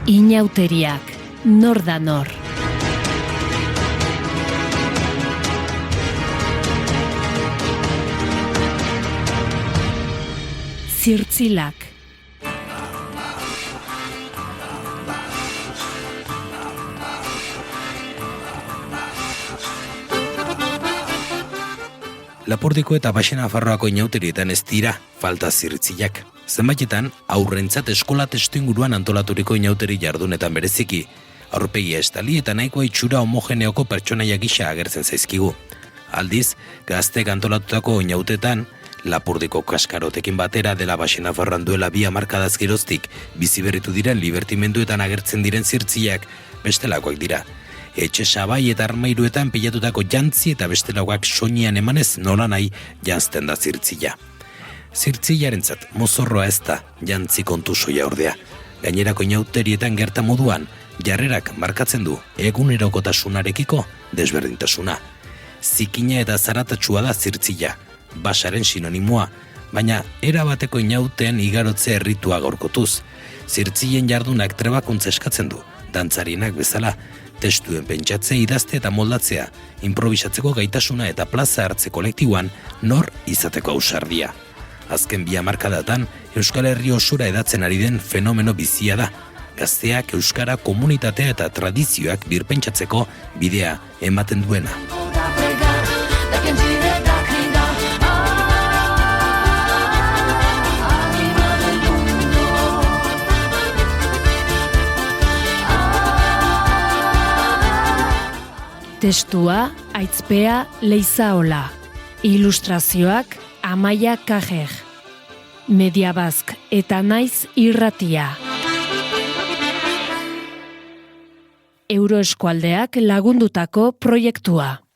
Inauteriak, nor da nor. Zirtzilak. Lapurdiko eta Baxenafarroako inauterietan ez dira falta zirtzilak. Zenbaitetan, aurrentzat eskola testuinguruan antolaturiko inauteri jardunetan bereziki, aurpegia estali eta nahikoa itxura homogeneoko pertsonaia gisa agertzen zaizkigu. Aldiz, gaztek antolatutako inautetan, Lapurdiko kaskarotekin batera dela Baxenafarroan duela 2 hamarkadaz geroztik biziberritu diren libertimenduetan agertzen diren zirtzilak bestelakoak dira. Etxe sabai eta armairuetan pilatutako jantzi eta bestelakoak soinean emanez nola nahi janzten da zirtzila. Zirtzilarentzat mozorroa ez da jantzi kontu soia ordea. Gainerako inauterietan gerta moduan, jarrerak markatzen du egunerokotasunarekiko desberdintasuna. Zikina eta zaratatxua da zirtzila, basaren sinonimoa, baina erabateko inautean igarotze erritua gaurkotuz. Zirtzilen jardunak trebakuntza eskatzen du, dantzarienak bezala, testuen pentsatze, idazte eta moldatzea, improvisatzeko gaitasuna eta plaza hartze kolektiboan nor izateko ausardia. Azken 2 hamarkadatan, Euskal Herri osora edatzen ari den fenomeno bizia da. Gazteak euskara komunitatea eta tradizioak birpentsatzeko bidea ematen duena. Testua, Aitzpea Leizaola. Ilustrazioak, Amaia Kajer. Mediabazk eta Naiz Irratia. Euroeskualdeak lagundutako proiektua.